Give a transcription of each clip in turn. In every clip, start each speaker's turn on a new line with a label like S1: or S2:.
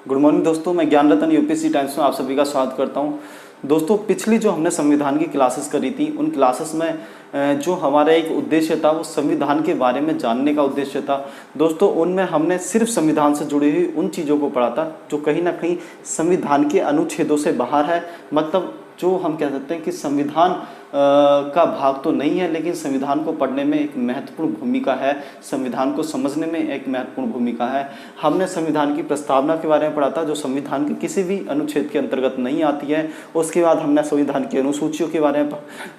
S1: Good morning दोस्तों, मैं ज्ञान रतन यूपीएससी टाइम्स में आप सभी का स्वागत करता हूं। दोस्तों, पिछली जो हमने संविधान की क्लासेस करी थी, उन क्लासेस में जो हमारा एक उद्देश्य था वो संविधान के बारे में जानने का उद्देश्य था। दोस्तों, उनमें हमने सिर्फ संविधान से जुड़ी हुई उन चीज़ों को पढ़ा था जो कहीं ना कहीं संविधान के अनुच्छेदों से बाहर है। मतलब जो हम कह सकते हैं कि संविधान का भाग तो नहीं है, लेकिन संविधान को पढ़ने में एक महत्वपूर्ण भूमिका है, संविधान को समझने में एक महत्वपूर्ण भूमिका है। हमने संविधान की प्रस्तावना के बारे में पढ़ा था, जो संविधान के किसी भी अनुच्छेद के अंतर्गत नहीं आती है। उसके बाद हमने संविधान की अनुसूचियों के बारे में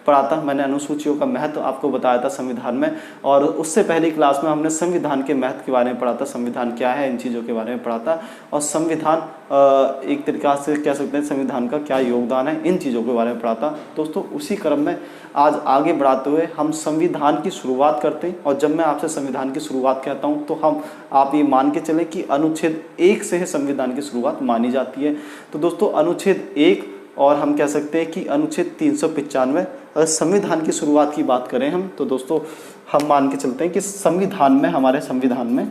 S1: पढ़ा था। मैंने अनुसूचियों का महत्व आपको बताया था संविधान में, और उससे पहली क्लास में हमने संविधान के महत्व के बारे में पढ़ा था, संविधान क्या है, इन चीज़ों के बारे में पढ़ा था। और संविधान एक तरीका से कह सकते हैं संविधान का क्या योगदान है, इन चीज़ों के बारे में पढ़ा था। दोस्तों, उसी क्रम में आज आगे बढ़ाते हुए हम संविधान की शुरुआत करते हैं। और जब मैं आपसे संविधान की शुरुआत कहता हूं तो आप ये मान के चलें कि अनुच्छेद 1 से ही संविधान की शुरुआत मानी जाती है। तो दोस्तों, अनुच्छेद 1 और हम कह सकते हैं कि अनुच्छेद 395, अगर संविधान की शुरुआत की बात करें हम, तो दोस्तों हम मान के चलते हैं कि संविधान में, हमारे संविधान में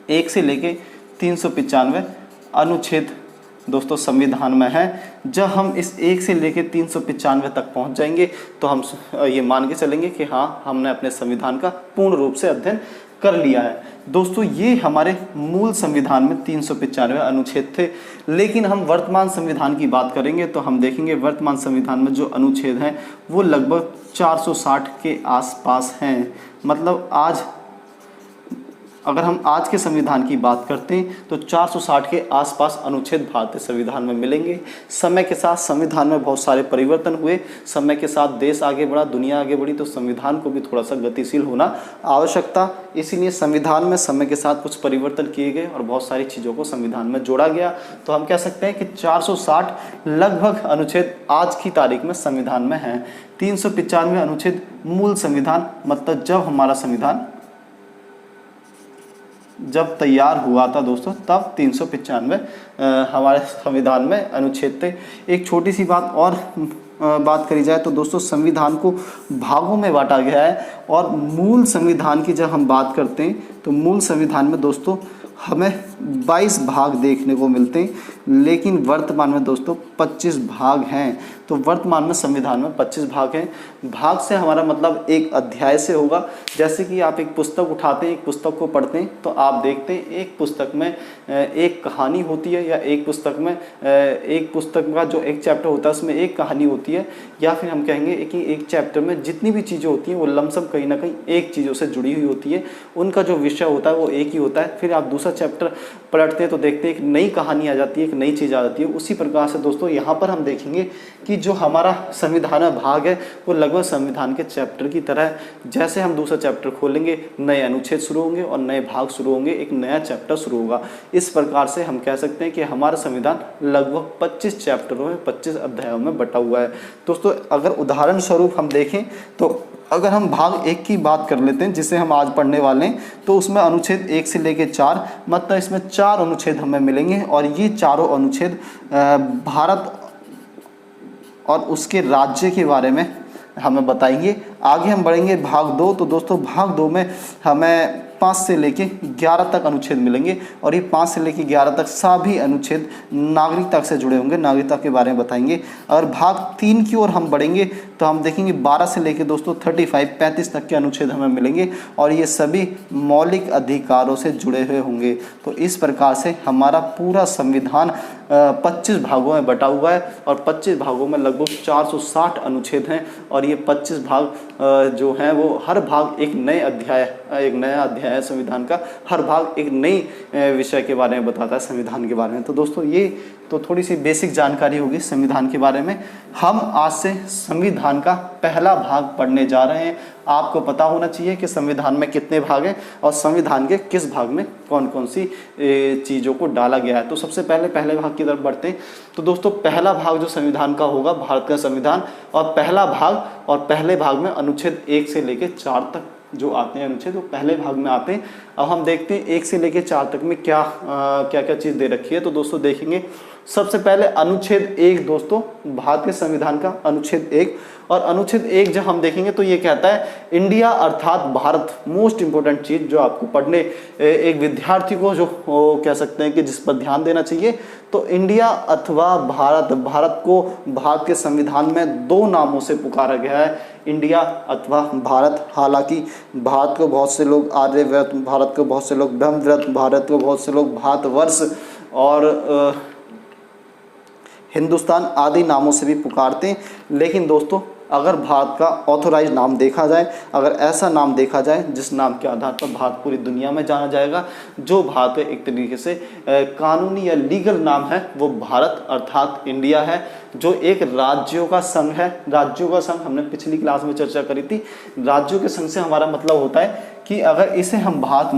S1: 1 से लेके 395 अनुच्छेद दोस्तों संविधान में है। जब हम इस 1 से लेके 395 तक पहुंच जाएंगे तो हम ये मान के चलेंगे कि हाँ, हमने अपने संविधान का पूर्ण रूप से अध्ययन कर लिया है। दोस्तों, ये हमारे मूल संविधान में 395 अनुच्छेद थे। लेकिन हम वर्तमान संविधान की बात करेंगे तो हम देखेंगे वर्तमान संविधान में जो अनुच्छेद हैं वो लगभग 460 के आसपास हैं। मतलब अगर हम आज के संविधान की बात करते हैं तो 460 के आसपास अनुच्छेद भारतीय संविधान में मिलेंगे। समय के साथ संविधान में बहुत सारे परिवर्तन हुए, समय के साथ देश आगे बढ़ा, दुनिया आगे बढ़ी, तो संविधान को भी थोड़ा सा गतिशील होना आवश्यकता। इसीलिए संविधान में समय के साथ कुछ परिवर्तन किए गए और बहुत सारी चीज़ों को संविधान में जोड़ा गया। तो हम कह सकते हैं कि 460 लगभग अनुच्छेद आज की तारीख में संविधान में हैं। 395 अनुच्छेद मूल संविधान, मतलब जब हमारा संविधान जब तैयार हुआ था दोस्तों, तब 395 हमारे संविधान में अनुच्छेद थे। एक छोटी सी बात और बात करी जाए तो दोस्तों, संविधान को भागों में बांटा गया है। और मूल संविधान की जब हम बात करते हैं तो मूल संविधान में दोस्तों हमें 22 भाग देखने को मिलते हैं, लेकिन वर्तमान में दोस्तों 25 भाग हैं। तो वर्तमान में संविधान में 25 भाग हैं। भाग से हमारा मतलब एक अध्याय से होगा। जैसे कि आप एक पुस्तक उठाते हैं, एक पुस्तक को पढ़ते हैं, तो आप देखते हैं एक पुस्तक में एक कहानी होती है, या एक पुस्तक का जो एक चैप्टर होता है उसमें एक कहानी होती है, या फिर हम कहेंगे कि एक चैप्टर में जितनी भी चीज़ें होती हैं वो लमसम कहीं ना कहीं एक चीज़ों से जुड़ी हुई होती है, उनका जो विषय होता है वो एक ही होता है। फिर आप दूसरा चैप्टर पलटते हैं तो देखते हैं एक नई कहानी आ जाती है, एक नई चीज़ आ जाती है। उसी प्रकार से दोस्तों यहाँ पर हम देखेंगे कि जो हमारा संविधान भाग है वो लगभग संविधान के चैप्टर की तरह है। जैसे हम दूसरा चैप्टर खोलेंगे, नए अनुच्छेद शुरू होंगे और नए भाग शुरू होंगे, एक नया चैप्टर शुरू होगा। इस प्रकार से हम कह सकते हैं कि हमारा संविधान लगभग 25 चैप्टरों में, 25 अध्यायों में बटा हुआ है। दोस्तों, अगर उदाहरण स्वरूप हम देखें तो अगर हम भाग 1 की बात कर लेते हैं, जिसे हम आज पढ़ने वाले हैं, तो उसमें अनुच्छेद 1 से लेकर 4, मतलब इसमें 4 अनुच्छेद हमें मिलेंगे। और ये चारों अनुच्छेद भारत और उसके राज्य के बारे में हमें बताएंगे। आगे हम बढ़ेंगे भाग 2, तो दोस्तों भाग 2 में हमें 5 से लेके 11 तक अनुच्छेद मिलेंगे। और ये 5 से लेके 11 तक सभी अनुच्छेद नागरिकता से जुड़े होंगे, नागरिकता के बारे में बताएंगे। और भाग 3 की ओर हम बढ़ेंगे तो हम देखेंगे 12 से लेके दोस्तों 35 तक के अनुच्छेद हमें मिलेंगे, और ये सभी मौलिक अधिकारों से जुड़े हुए होंगे। तो इस प्रकार से हमारा पूरा संविधान 25 भागों में बटा हुआ है, और 25 भागों में लगभग 460 अनुच्छेद हैं। और ये 25 भाग जो हैं वो हर भाग एक नया अध्याय है संविधान का। हर भाग एक नई विषय के बारे में बताता है संविधान के बारे में। तो दोस्तों, ये तो थोड़ी सी बेसिक जानकारी होगी संविधान के बारे में। हम आज से संविधान का पहला भाग पढ़ने जा रहे हैं। आपको पता होना चाहिए कि संविधान में कितने भाग हैं और संविधान के किस भाग में कौन कौन सी चीज़ों को डाला गया है। तो सबसे पहले भाग की तरफ बढ़ते हैं। तो दोस्तों, पहला भाग जो संविधान का होगा, भारत का संविधान, और पहला भाग, और पहले भाग में अनुच्छेद 1 से लेकर 4 तक जो आते हैं अनुच्छेद, वो पहले भाग में आते हैं। अब हम देखते हैं 1 से लेकर 4 तक में क्या क्या चीज़ दे रखी है। तो दोस्तों देखेंगे सबसे पहले अनुच्छेद 1 दोस्तों, भारतीय संविधान का अनुच्छेद 1, और अनुच्छेद 1 जब हम देखेंगे तो ये कहता है इंडिया अर्थात भारत, मोस्ट इंपॉर्टेंट चीज जो आपको पढ़ने एक विद्यार्थी को जो कह सकते हैं कि जिस पर ध्यान देना चाहिए, तो इंडिया अथवा भारत, भारत को भारत के संविधान में 2 नामों से पुकारा गया है, इंडिया अथवा भारत। हालांकि भारत को बहुत से लोग आर्यव्रत, भारत को बहुत से लोग ब्रह्मव्रत, भारत को बहुत से लोग भारतवर्ष और हिंदुस्तान आदि नामों से भी पुकारते हैं। लेकिन दोस्तों अगर भारत का ऑथोराइज नाम देखा जाए, अगर ऐसा नाम देखा जाए जिस नाम के आधार पर भारत पूरी दुनिया में जाना जाएगा, जो भारत का एक तरीके से कानूनी या लीगल नाम है, वो भारत अर्थात इंडिया है, जो एक राज्यों का संघ है। राज्यों का संघ हमने पिछली क्लास में चर्चा करी थी। राज्यों के संघ से हमारा मतलब होता है कि अगर इसे हम भारत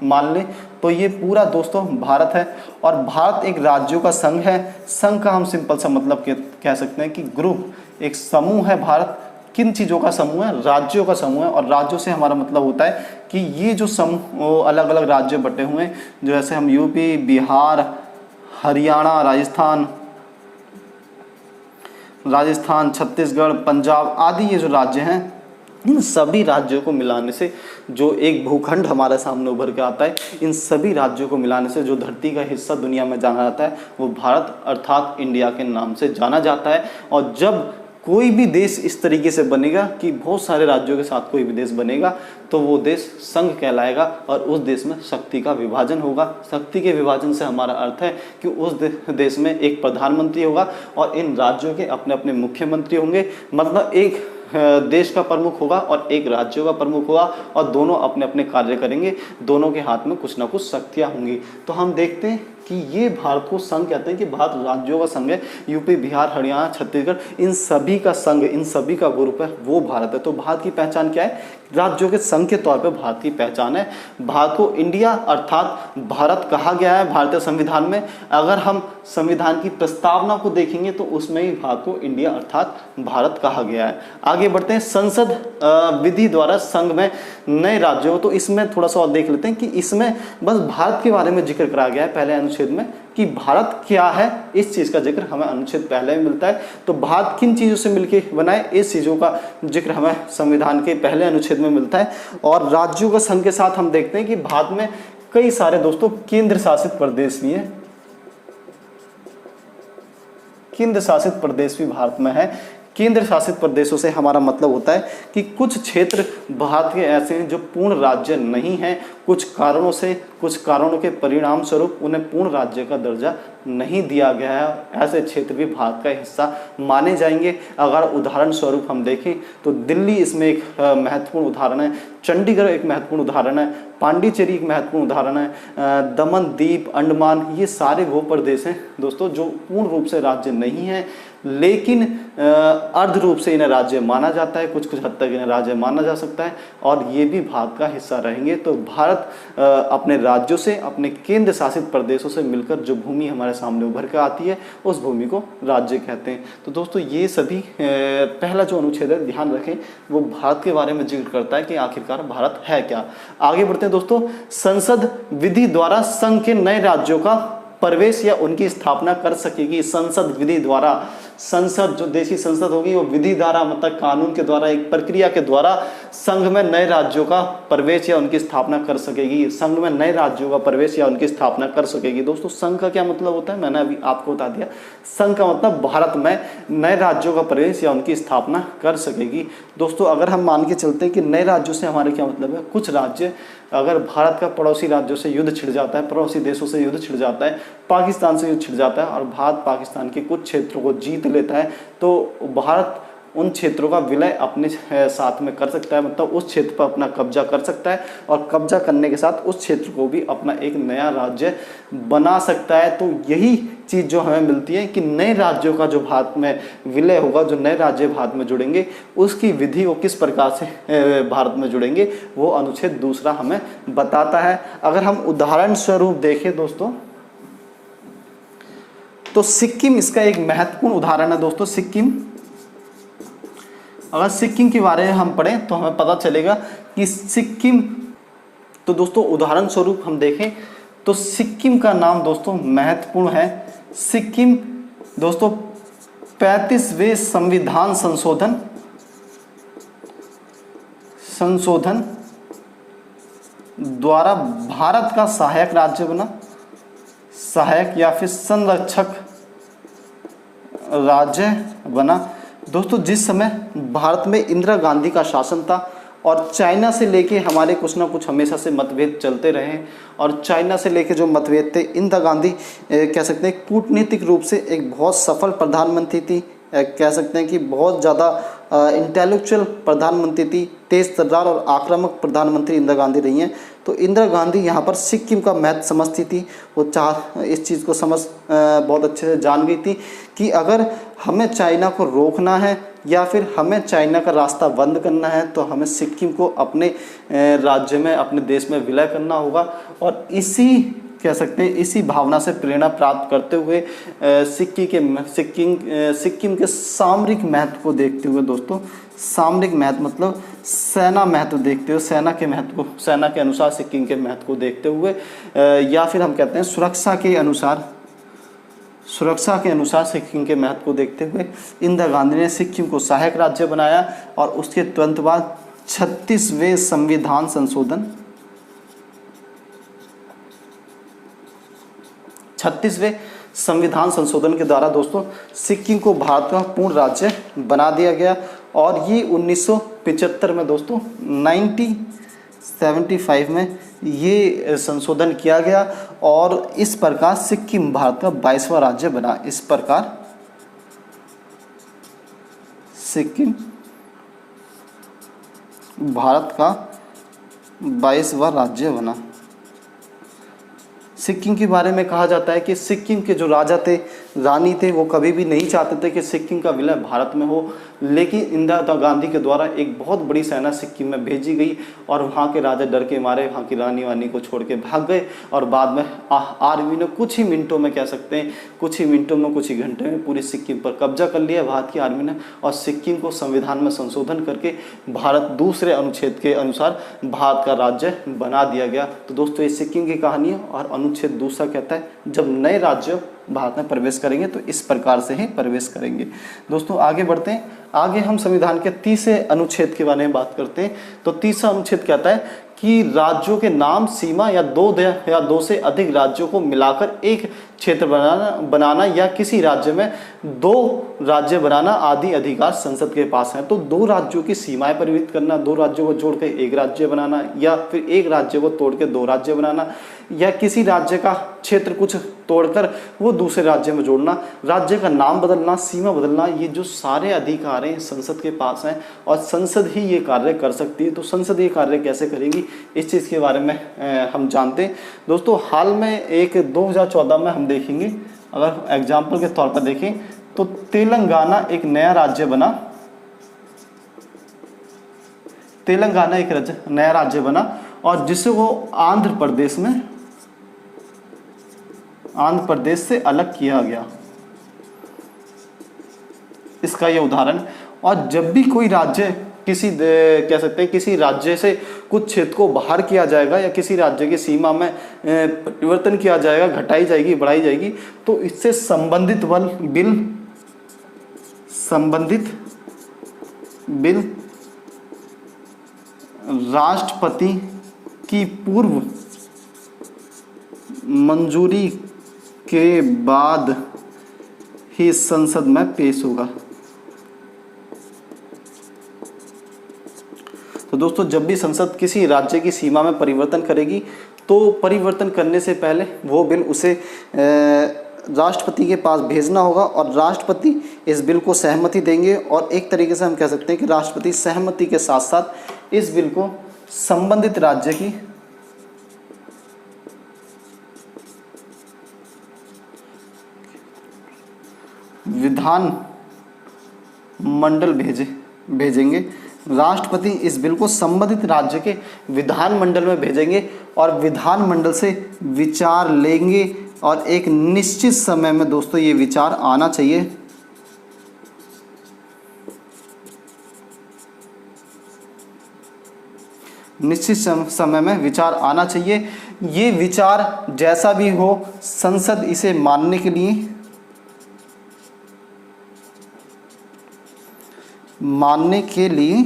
S1: मान लें तो ये पूरा दोस्तों भारत है, और भारत एक राज्यों का संघ है। संघ का हम सिंपल सा मतलब कह सकते हैं कि ग्रुप, एक समूह है। भारत किन चीज़ों का समूह है? राज्यों का समूह है। और राज्यों से हमारा मतलब होता है कि ये जो समूह अलग अलग राज्य बटे हुए हैं, जो जैसे हम यूपी, बिहार, हरियाणा, राजस्थान, छत्तीसगढ़, पंजाब आदि ये जो राज्य हैं, इन सभी राज्यों को मिलाने से जो एक भूखंड हमारे सामने उभर के आता है, इन सभी राज्यों को मिलाने से जो धरती का हिस्सा दुनिया में जाना जाता है, वो भारत अर्थात इंडिया के नाम से जाना जाता है। और जब कोई भी देश इस तरीके से बनेगा कि बहुत सारे राज्यों के साथ कोई भी देश बनेगा, तो वो देश संघ कहलाएगा, और उस देश में शक्ति का विभाजन होगा। शक्ति के विभाजन से हमारा अर्थ है कि उस देश में एक प्रधानमंत्री होगा और इन राज्यों के अपने अपने मुख्यमंत्री होंगे। मतलब एक देश का प्रमुख होगा और एक राज्यों का प्रमुख होगा, और दोनों अपने अपने कार्य करेंगे, दोनों के हाथ में कुछ ना कुछ शक्तियाँ होंगी। तो हम देखते हैं कि ये भारत को संघ कहते हैं कि भारत राज्यों का संघ है। यूपी, बिहार, हरियाणा, छत्तीसगढ़, इन सभी का संघ, इन सभी का ग्रुप है, वो भारत है। तो भारत की पहचान क्या है? राज्यों के संघ के तौर पे भारत की पहचान है। भारत को इंडिया अर्थात भारत कहा गया है भारतीय संविधान में। अगर हम संविधान की प्रस्तावना को देखेंगे तो उसमें ही भारत को इंडिया अर्थात भारत कहा गया है। आगे बढ़ते हैं। संसद विधि द्वारा संघ में नए राज्यों, तो इसमें थोड़ा सा और देख लेते हैं कि इसमें बस भारत के बारे में जिक्र करा गया है पहले अनुच्छेद में, कि भारत क्या है, इस चीज़ का जिक्र हमें अनुच्छेद पहले में मिलता है। तो भारत किन चीज़ों से मिलकर बनाए, इस चीज़ों का जिक्र हमें संविधान के पहले अनुच्छेद में मिलता है। और राज्यों का संघ के साथ हम देखते हैं कि भारत में कई सारे दोस्तों केंद्र शासित प्रदेश भी हैं। केंद्र शासित प्रदेश भी भारत में है। केंद्र शासित प्रदेशों से हमारा मतलब होता है कि कुछ क्षेत्र भारत के ऐसे हैं जो पूर्ण राज्य नहीं हैं, कुछ कारणों से, कुछ कारणों के परिणाम स्वरूप उन्हें पूर्ण राज्य का दर्जा नहीं दिया गया है। ऐसे क्षेत्र भी भारत का हिस्सा माने जाएंगे। अगर उदाहरण स्वरूप हम देखें तो दिल्ली इसमें एक महत्वपूर्ण उदाहरण है, चंडीगढ़ एक महत्वपूर्ण उदाहरण है, पांडिचेरी एक महत्वपूर्ण उदाहरण है, दमन, दीप, अंडमान, ये सारे वो प्रदेश हैं दोस्तों जो पूर्ण रूप से राज्य नहीं हैं, लेकिन अर्ध रूप से इन्हें राज्य माना जाता है। कुछ कुछ हद तक इन्हें राज्य माना जा सकता है, और ये भी भारत का हिस्सा रहेंगे। तो भारत अपने राज्यों से, अपने केंद्र शासित प्रदेशों से मिलकर जो भूमि हमारे सामने उभर कर आती है, उस भूमि को राज्य कहते हैं। तो दोस्तों ये सभी पहला जो अनुच्छेद है, ध्यान रखें, वो भारत के बारे में जिक्र करता है कि आखिरकार भारत है क्या। आगे बढ़ते हैं दोस्तों। संसद विधि द्वारा संघ के नए राज्यों का प्रवेश या उनकी स्थापना कर सकेगी। संसद विधि द्वारा, संसद जो देशी संसद होगी वो विधि द्वारा मतलब कानून के द्वारा, एक प्रक्रिया के द्वारा संघ में नए राज्यों का प्रवेश या उनकी स्थापना कर सकेगी। संघ में नए राज्यों का प्रवेश या उनकी स्थापना कर सकेगी। दोस्तों संघ का क्या मतलब होता है, मैंने अभी आपको बता दिया। संघ का मतलब भारत में नए राज्यों का प्रवेश या उनकी स्थापना कर सकेगी। दोस्तों अगर हम मान के चलते हैं कि नए राज्यों से हमारे क्या मतलब है, कुछ राज्य अगर भारत का पड़ोसी राज्यों से युद्ध छिड़ जाता है, पड़ोसी देशों से युद्ध छिड़ जाता है, पाकिस्तान से युद्ध छिड़ जाता है और भारत पाकिस्तान के कुछ क्षेत्रों को जीत लेता है, तो भारत उन क्षेत्रों का विलय अपने साथ में कर सकता है, मतलब उस क्षेत्र पर अपना कब्जा कर सकता है, और कब्जा करने के साथ उस क्षेत्र को भी अपना एक नया राज्य बना सकता है। तो यही चीज़ जो हमें मिलती है कि नए राज्यों का जो भारत में विलय होगा, जो नए राज्य भारत में जुड़ेंगे, उसकी विधि वो किस प्रकार से भारत में जुड़ेंगे, वो अनुच्छेद 2 हमें बताता है। अगर हम उदाहरण स्वरूप देखें दोस्तों, तो सिक्किम इसका एक महत्वपूर्ण उदाहरण है। दोस्तों सिक्किम, अगर सिक्किम के बारे में हम पढ़ें तो हमें पता चलेगा कि सिक्किम, तो दोस्तों उदाहरण स्वरूप हम देखें तो सिक्किम का नाम दोस्तों महत्वपूर्ण है। सिक्किम दोस्तों 35वें संविधान संशोधन द्वारा भारत का सहायक राज्य बना, सहायक या फिर संरक्षक राज्य बना। दोस्तों जिस समय भारत में इंदिरा गांधी का शासन था और चाइना से लेके हमारे कुछ ना कुछ हमेशा से मतभेद चलते रहे हैं, और चाइना से लेके जो मतभेद थे, इंदिरा गांधी कह सकते हैं कूटनीतिक रूप से एक बहुत सफल प्रधानमंत्री थी, कह सकते हैं कि बहुत ज़्यादा इंटेलेक्चुअल प्रधानमंत्री थी, तेज तर्रार और आक्रामक प्रधानमंत्री इंदिरा गांधी रही हैं। तो इंदिरा गांधी यहाँ पर सिक्किम का महत्व समझती थी, वो इस चीज़ को बहुत अच्छे से जान गई थी कि अगर हमें चाइना को रोकना है या फिर हमें चाइना का रास्ता बंद करना है तो हमें सिक्किम को अपने राज्य में, अपने देश में विलय करना होगा। और इसी कह सकते हैं इसी भावना से प्रेरणा प्राप्त करते हुए सिक्किम के सामरिक महत्व को देखते हुए दोस्तों, सामरिक महत्व मतलब सेना महत्व देखते हुए, सेना के महत्व को, सेना के अनुसार सिक्किम के महत्व को देखते हुए, या फिर हम कहते हैं सुरक्षा के अनुसार सिक्किम के महत्व को देखते हुए इंदिरा गांधी ने सिक्किम को सहायक राज्य बनाया। और उसके तुरंत बाद 36वें संविधान संशोधन के द्वारा दोस्तों सिक्किम को भारत का पूर्ण राज्य बना दिया गया। और ये 1975 में दोस्तों 1975 में ये संशोधन किया गया और इस प्रकार सिक्किम भारत का 22वां राज्य बना। इस प्रकार सिक्किम भारत का 22वां राज्य बना। सिक्किम के बारे में कहा जाता है कि सिक्किम के जो राजा थे, रानी थे, वो कभी भी नहीं चाहते थे कि सिक्किम का विलय भारत में हो, लेकिन इंदिरा गांधी के द्वारा एक बहुत बड़ी सेना सिक्किम में भेजी गई और वहाँ के राजा डर के मारे वहाँ की रानी वानी को छोड़ के भाग गए। और बाद में आर्मी ने कुछ ही मिनटों में, कह सकते हैं कुछ ही मिनटों में, कुछ ही घंटे में पूरी सिक्किम पर कब्जा कर लिया भारत की आर्मी ने, और सिक्किम को संविधान में संशोधन करके भारत दूसरे अनुच्छेद के अनुसार भारत का राज्य बना दिया गया। तो दोस्तों ये सिक्किम की कहानी है। और अनुच्छेद दूसरा कहता है जब नए राज्य भारत में प्रवेश करेंगे तो इस प्रकार से ही प्रवेश करेंगे। दोस्तों आगे बढ़ते हैं। आगे हम संविधान के 30वें अनुच्छेद के बारे में बात करते हैं। तो 30वां अनुच्छेद कहता है कि राज्यों के नाम, सीमा या दो से अधिक राज्यों को मिलाकर एक क्षेत्र बनाना या किसी राज्य में 2 राज्य बनाना आदि अधिकार संसद के पास है। तो 2 राज्यों की सीमाएं परिवर्तित करना, 2 राज्यों को जोड़कर एक राज्य बनाना, या फिर एक राज्य को तोड़ के 2 राज्य बनाना, या किसी राज्य का क्षेत्र कुछ तोड़कर वो दूसरे राज्य में जोड़ना, राज्य का नाम बदलना, सीमा बदलना, ये जो सारे अधिकार हैं संसद के पास हैं और संसद ही ये कार्य कर सकती है। तो संसद ये कार्य कैसे करेगी, इस चीज़ के बारे में हम जानते हैं। दोस्तों हाल में एक 2014 में हम देखेंगे, अगर एग्जाम्पल के तौर पर देखें तो तेलंगाना एक नया राज्य बना। तेलंगाना एक नया राज्य बना और जिसे वो आंध्र प्रदेश से अलग किया गया, इसका ये उदाहरण। और जब भी कोई राज्य कह सकते हैं किसी राज्य से कुछ क्षेत्र को बाहर किया जाएगा या किसी राज्य की सीमा में परिवर्तन किया जाएगा, घटाई जाएगी, बढ़ाई जाएगी, तो इससे संबंधित बिल राष्ट्रपति की पूर्व मंजूरी के बाद ही संसद में पेश होगा। तो दोस्तों जब भी संसद किसी राज्य की सीमा में परिवर्तन करेगी तो परिवर्तन करने से पहले वो बिल उसे राष्ट्रपति के पास भेजना होगा और राष्ट्रपति इस बिल को सहमति देंगे। और एक तरीके से हम कह सकते हैं कि राष्ट्रपति सहमति के साथ साथ इस बिल को संबंधित राज्य की विधान मंडल भेजेंगे। राष्ट्रपति इस बिल को संबंधित राज्य के विधानमंडल में भेजेंगे और विधानमंडल से विचार लेंगे और एक निश्चित समय में दोस्तों ये विचार आना चाहिए। निश्चित समय में विचार आना चाहिए। ये विचार जैसा भी हो संसद इसे मानने के लिए मानने के लिए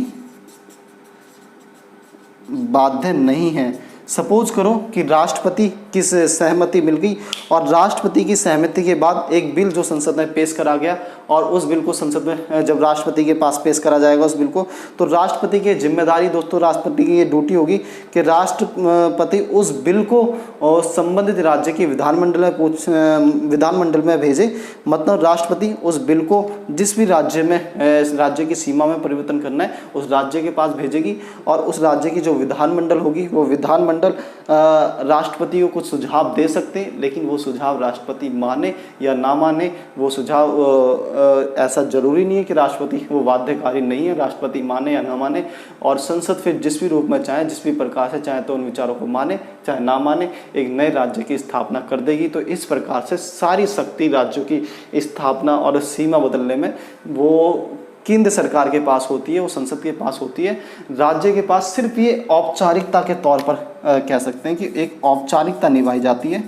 S1: बाध्य नहीं है। सपोज करो कि राष्ट्रपति की सहमति मिल गई और राष्ट्रपति की सहमति के बाद एक बिल जो संसद में पेश करा गया और उस बिल को संसद में जब राष्ट्रपति के पास पेश करा जाएगा उस बिल को, तो राष्ट्रपति की जिम्मेदारी दोस्तों, राष्ट्रपति की ये ड्यूटी होगी कि राष्ट्रपति उस बिल को संबंधित राज्य की विधानमंडल में भेजे। मतलब राष्ट्रपति उस बिल को जिस भी राज्य की सीमा में परिवर्तन करना है उस राज्य के पास भेजेगी और उस राज्य की जो विधानमंडल होगी वो विधानमंडल राष्ट्रपति को कुछ सुझाव दे सकते हैं, लेकिन वो सुझाव राष्ट्रपति माने या ना माने, वो सुझाव ऐसा जरूरी नहीं है कि राष्ट्रपति वो बाध्यकारी नहीं है, राष्ट्रपति माने या ना माने। और संसद फिर जिस भी रूप में चाहे, जिस भी प्रकार से चाहे तो उन विचारों को माने चाहे ना माने, एक नए राज्य की स्थापना कर देगी। तो इस प्रकार से सारी शक्ति राज्यों की स्थापना और सीमा बदलने में वो केंद्र सरकार के पास होती है, वो संसद के पास होती है। राज्य के पास सिर्फ ये औपचारिकता के तौर पर कह सकते हैं कि एक औपचारिकता निभाई जाती है,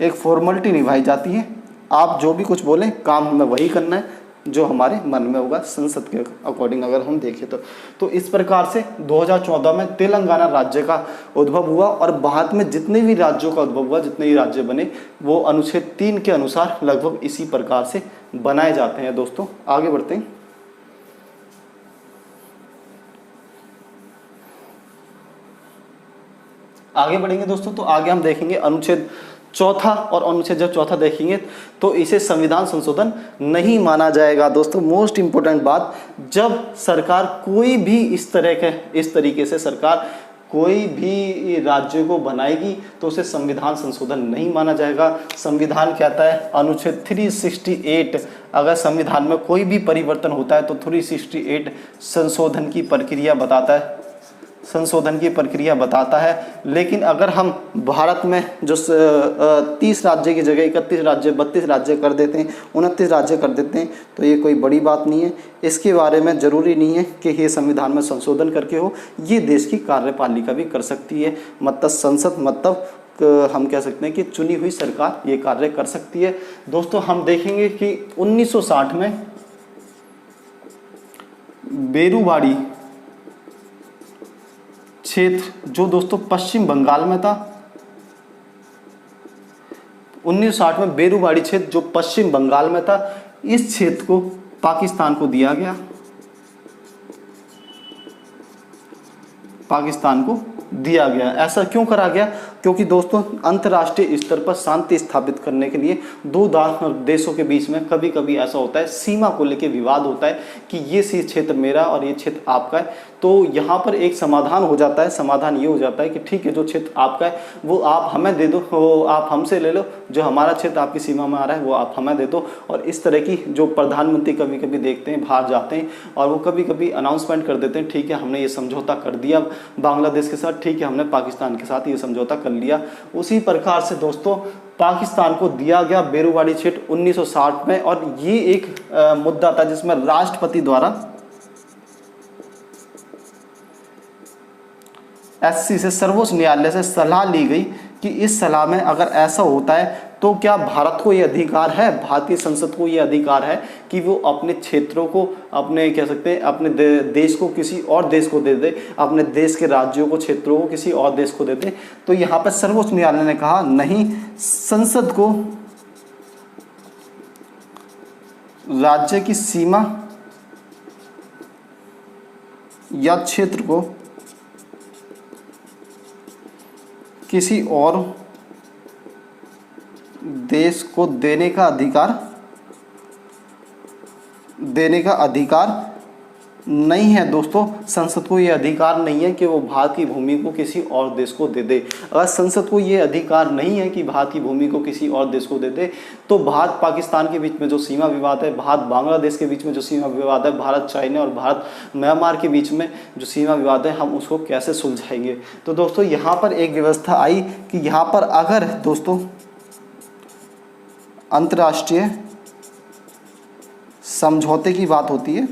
S1: एक फॉर्मेलिटी निभाई जाती है। आप जो भी कुछ बोलें काम हमें वही करना है जो हमारे मन में होगा, संसद के अकॉर्डिंग अगर हम देखें तो इस प्रकार से 2014 में तेलंगाना राज्य का उद्भव हुआ और भारत में जितने भी राज्यों का उद्भव हुआ, जितने भी राज्य बने, वो अनुच्छेद 3 के अनुसार लगभग इसी प्रकार से बनाए जाते हैं। दोस्तों आगे बढ़ते हैं। आगे बढ़ेंगे दोस्तों तो आगे हम देखेंगे अनुच्छेद चौथा, और अनुच्छेद जब चौथा देखेंगे तो इसे संविधान संशोधन नहीं माना जाएगा। दोस्तों मोस्ट इंपोर्टेंट बात, जब सरकार कोई भी इस तरीके से सरकार कोई भी राज्य को बनाएगी तो उसे संविधान संशोधन नहीं माना जाएगा। संविधान कहता है अनुच्छेद 368, अगर संविधान में कोई भी परिवर्तन होता है तो 368 संशोधन की प्रक्रिया बताता है। लेकिन अगर हम भारत में जो 30 राज्य की जगह 31 राज्य 32 राज्य कर देते हैं, 29 राज्य कर देते हैं, तो ये कोई बड़ी बात नहीं है। इसके बारे में ज़रूरी नहीं है कि ये संविधान में संशोधन करके हो, ये देश की कार्यपालिका भी कर सकती है। मतलब संसद मतलब हम कह सकते हैं कि चुनी हुई सरकार ये कार्य कर सकती है। दोस्तों हम देखेंगे कि 1960 में बेरुवाड़ी क्षेत्र जो दोस्तों पश्चिम बंगाल में था, 1960 में बेरुवाड़ी क्षेत्र जो पश्चिम बंगाल में था, इस क्षेत्र को पाकिस्तान को दिया गया, पाकिस्तान को दिया गया। ऐसा क्यों करा गया? क्योंकि दोस्तों अंतर्राष्ट्रीय स्तर पर शांति स्थापित करने के लिए दो देशों के बीच में कभी कभी ऐसा होता है, सीमा को लेकर विवाद होता है कि ये क्षेत्र मेरा और ये क्षेत्र आपका है। तो यहाँ पर एक समाधान हो जाता है। समाधान ये हो जाता है कि ठीक है, जो क्षेत्र आपका है वो आप हमें दे दो, वो आप हमसे ले लो, जो हमारा क्षेत्र आपकी सीमा में आ रहा है वो आप हमें दे दो। और इस तरह की जो प्रधानमंत्री कभी कभी देखते हैं बाहर जाते हैं और वो कभी कभी अनाउंसमेंट कर देते हैं, ठीक है हमने ये समझौता कर दिया बांग्लादेश के साथ, ठीक है हमने पाकिस्तान के साथ ये समझौता कर लिया। उसी प्रकार से दोस्तों पाकिस्तान को दिया गया बेरुवाड़ी क्षेत्र 1960 में। और ये एक मुद्दा था जिसमें राष्ट्रपति द्वारा एससी से सर्वोच्च न्यायालय से सलाह ली गई कि इस सलाह में अगर ऐसा होता है तो क्या भारत को ये अधिकार है, भारतीय संसद को ये अधिकार है कि वो अपने क्षेत्रों को, अपने कह सकते हैं अपने देश को किसी और देश को दे दे, अपने देश के राज्यों को, क्षेत्रों को किसी और देश को दे दे। तो यहाँ पर सर्वोच्च न्यायालय ने कहा नहीं, संसद को राज्य की सीमा या क्षेत्र को किसी और देश को देने का अधिकार नहीं है। दोस्तों संसद को ये अधिकार नहीं है कि वो भारत की भूमि को किसी और देश को दे दे। अगर संसद को ये अधिकार नहीं है कि भारत की भूमि को किसी और देश को दे दे, तो भारत पाकिस्तान के बीच में जो सीमा विवाद है, भारत बांग्लादेश के बीच में जो सीमा विवाद है, भारत चाइना और भारत म्यांमार के बीच में जो सीमा विवाद है, हम उसको कैसे सुलझाएंगे। तो दोस्तों यहाँ पर एक व्यवस्था आई कि यहाँ पर अगर दोस्तों अंतर्राष्ट्रीय समझौते की बात होती है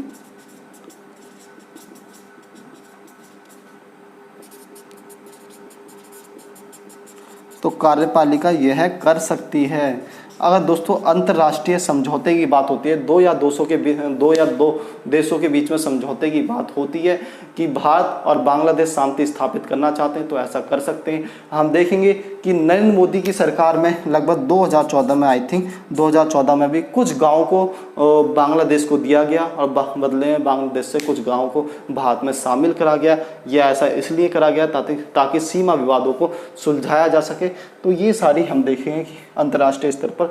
S1: तो कार्यपालिका यह कर सकती है। अगर दोस्तों अंतर्राष्ट्रीय समझौते की बात होती है, दो या दो देशों के बीच में समझौते की बात होती है कि भारत और बांग्लादेश शांति स्थापित करना चाहते हैं, तो ऐसा कर सकते हैं। हम देखेंगे कि नरेंद्र मोदी की सरकार में लगभग 2014 में, आई थिंक 2014 में भी कुछ गाँव को बांग्लादेश को दिया गया और बदले में बांग्लादेश से कुछ गाँव को भारत में शामिल करा गया। यह ऐसा इसलिए करा गया ताकि सीमा विवादों को सुलझाया जा सके। तो ये सारी हम देखेंगे कि अंतर्राष्ट्रीय स्तर पर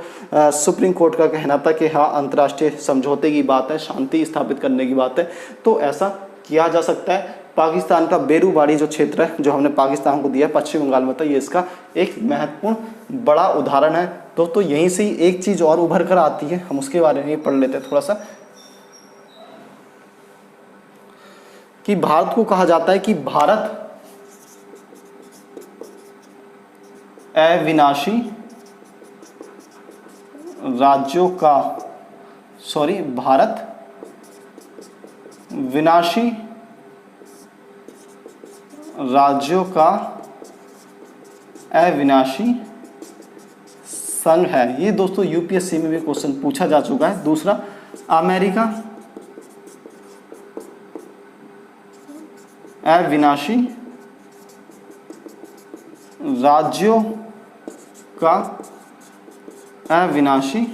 S1: सुप्रीम कोर्ट का कहना था कि हाँ, अंतर्राष्ट्रीय समझौते की बात है, शांति स्थापित करने की बात है, तो ऐसा किया जा सकता है। पाकिस्तान का बेरूबाड़ी जो क्षेत्र है, जो हमने पाकिस्तान को दिया, पश्चिम बंगाल में था, ये इसका एक महत्वपूर्ण बड़ा उदाहरण है। दोस्तों यहीं से ही एक चीज़ और उभर कर आती है, हम उसके बारे में पढ़ लेते हैं थोड़ा सा, कि भारत को कहा जाता है कि भारत अविनाशी राज्यों का भारत विनाशी राज्यों का अविनाशी संघ है। ये दोस्तों यूपीएससी में भी क्वेश्चन पूछा जा चुका है। दूसरा, अमेरिका अविनाशी राज्यों का अविनाशी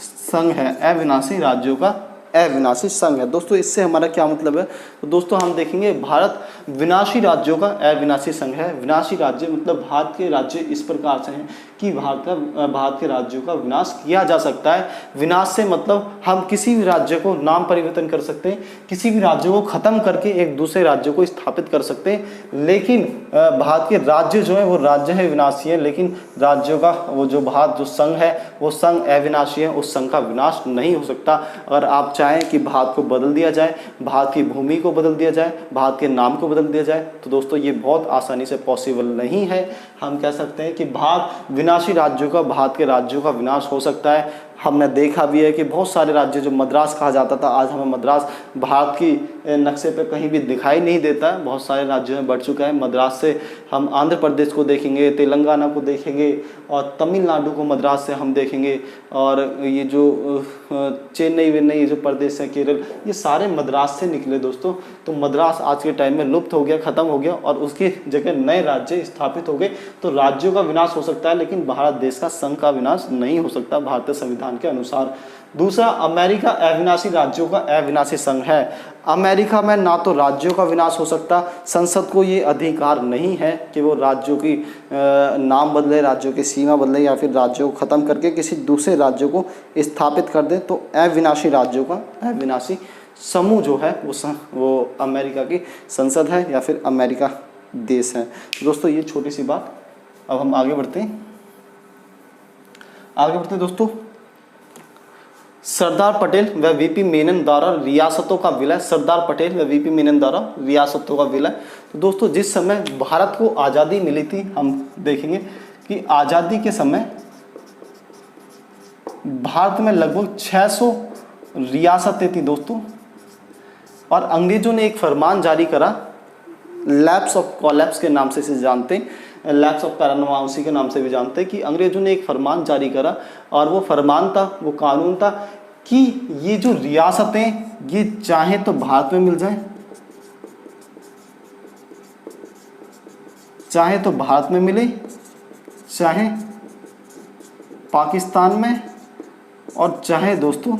S1: संघ है। अविनाशी राज्यों का अविनाशी संघ है। दोस्तों इससे हमारा क्या मतलब है? तो दोस्तों हम देखेंगे भारत विनाशी राज्यों का अविनाशी संघ है। विनाशी राज्य मतलब भारत के राज्य इस प्रकार से हैं कि भारत के राज्यों का विनाश किया जा सकता है। विनाश से मतलब हम किसी भी राज्य को नाम परिवर्तन कर सकते हैं, किसी भी राज्य को खत्म करके एक दूसरे राज्य को स्थापित कर सकते हैं। लेकिन भारत के राज्य जो है वो राज्य है विनाशी है, लेकिन राज्यों का वो जो भारत जो संघ है वो संघ अविनाशी है, उस संघ का विनाश नहीं हो सकता। अगर आप चाहें कि भारत को बदल दिया जाए, भारत की भूमि को बदल दिया जाए, भारत के नाम को बदल दिया जाए, तो दोस्तों ये बहुत आसानी से पॉसिबल नहीं है। हम कह सकते हैं कि भारत विनाशी राज्यों का, भारत के राज्यों का विनाश हो सकता है। हमने देखा भी है कि बहुत सारे राज्य जो मद्रास कहा जाता था, आज हमें मद्रास भारत की नक्शे पे कहीं भी दिखाई नहीं देता है, बहुत सारे राज्यों में बढ़ चुका है। मद्रास से हम आंध्र प्रदेश को देखेंगे, तेलंगाना को देखेंगे और तमिलनाडु को मद्रास से हम देखेंगे, और ये जो चेन्नई वेन्नई जो प्रदेश है, केरल, ये सारे मद्रास से निकले दोस्तों। तो मद्रास आज के टाइम में लुप्त हो गया, ख़त्म हो गया और उसकी जगह नए राज्य स्थापित हो गए। तो राज्यों का विनाश हो सकता है, लेकिन भारत देश का संघ का विनाश नहीं हो सकता भारतीय संविधान के अनुसार। दूसरा, अमेरिका अविनाशी राज्यों का अविनाशी संघ है। अमेरिका में ना तो राज्यों का विनाश हो सकता, संसद को ये अधिकार नहीं है कि वो राज्यों की नाम बदले, राज्यों की सीमा बदले या फिर राज्यों को ख़त्म करके किसी दूसरे राज्यों को स्थापित कर दे। तो अविनाशी राज्यों का अविनाशी समूह जो है वो अमेरिका की संसद है या फिर अमेरिका देश है। दोस्तों ये छोटी सी बात। अब हम आगे बढ़ते हैं दोस्तों। सरदार पटेल व वीपी मेनन द्वारा रियासतों का विलय। सरदार पटेल व वीपी मेनन द्वारा रियासतों का विलय। तो दोस्तों जिस समय भारत को आज़ादी मिली थी, हम देखेंगे कि आज़ादी के समय भारत में लगभग 600 रियासतें थी दोस्तों, और अंग्रेजों ने एक फरमान जारी करा, लैप्स ऑफ कोलैप्स के नाम से इसे जानते हैं, लैप्स ऑफ पैरानोमासी के नाम से भी जानते हैं, कि अंग्रेजों ने एक फरमान जारी करा और वो फरमान था, वो कानून था कि ये जो रियासतें ये चाहे तो भारत में मिल जाए, चाहे तो भारत में मिले, चाहे पाकिस्तान में, और चाहे दोस्तों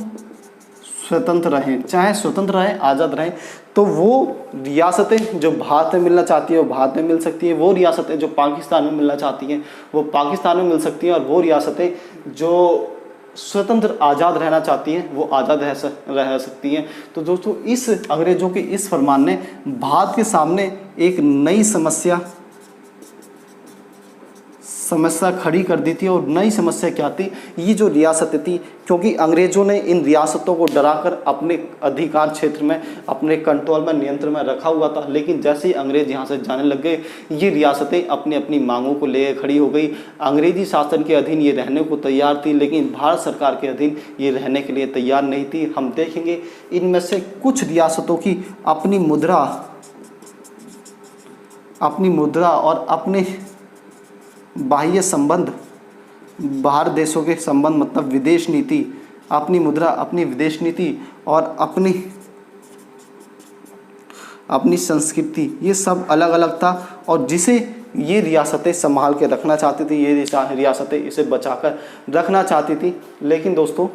S1: स्वतंत्र रहें, चाहे स्वतंत्र रहें, आज़ाद रहें। तो वो रियासतें जो भारत में मिलना चाहती है वो भारत में मिल सकती है, वो रियासतें जो पाकिस्तान में मिलना चाहती हैं वो पाकिस्तान में मिल सकती हैं, और वो रियासतें जो स्वतंत्र आज़ाद रहना चाहती हैं वो आज़ाद रह सकती हैं। तो दोस्तों इस अंग्रेज़ों के इस फरमान ने भारत के सामने एक नई समस्या खड़ी कर दी थी। और नई समस्या क्या थी? ये जो रियासतें थी, क्योंकि अंग्रेज़ों ने इन रियासतों को डराकर अपने अधिकार क्षेत्र में, अपने कंट्रोल में, नियंत्रण में रखा हुआ था, लेकिन जैसे ही अंग्रेज़ यहाँ से जाने लग गए, ये रियासतें अपनी अपनी मांगों को ले खड़ी हो गई। अंग्रेज़ी शासन के अधीन ये रहने को तैयार थी, लेकिन भारत सरकार के अधीन ये रहने के लिए तैयार नहीं थी। हम देखेंगे इनमें से कुछ रियासतों की अपनी मुद्रा और अपने बाह्य संबंध बाहर देशों के संबंध मतलब विदेश नीति, अपनी मुद्रा, अपनी विदेश नीति और अपनी संस्कृति, ये सब अलग अलग था और जिसे ये रियासतें संभाल के रखना चाहती थी, ये रियासतें इसे बचाकर रखना चाहती थी। लेकिन दोस्तों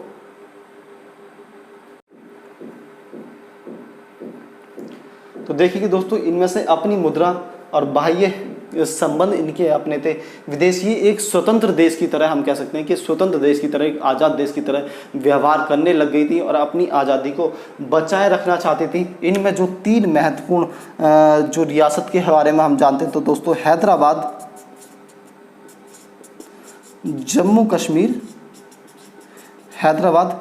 S1: तो देखिए कि दोस्तों इनमें से अपनी मुद्रा और बाह्य संबंध इनके अपने थे। विदेश ये एक स्वतंत्र देश की तरह, हम कह सकते हैं कि स्वतंत्र देश की तरह, एक आज़ाद देश की तरह व्यवहार करने लग गई थी और अपनी आज़ादी को बचाए रखना चाहती थी। इनमें जो 3 महत्वपूर्ण जो रियासत के बारे में हम जानते हैं तो दोस्तों हैदराबाद, जम्मू कश्मीर, हैदराबाद,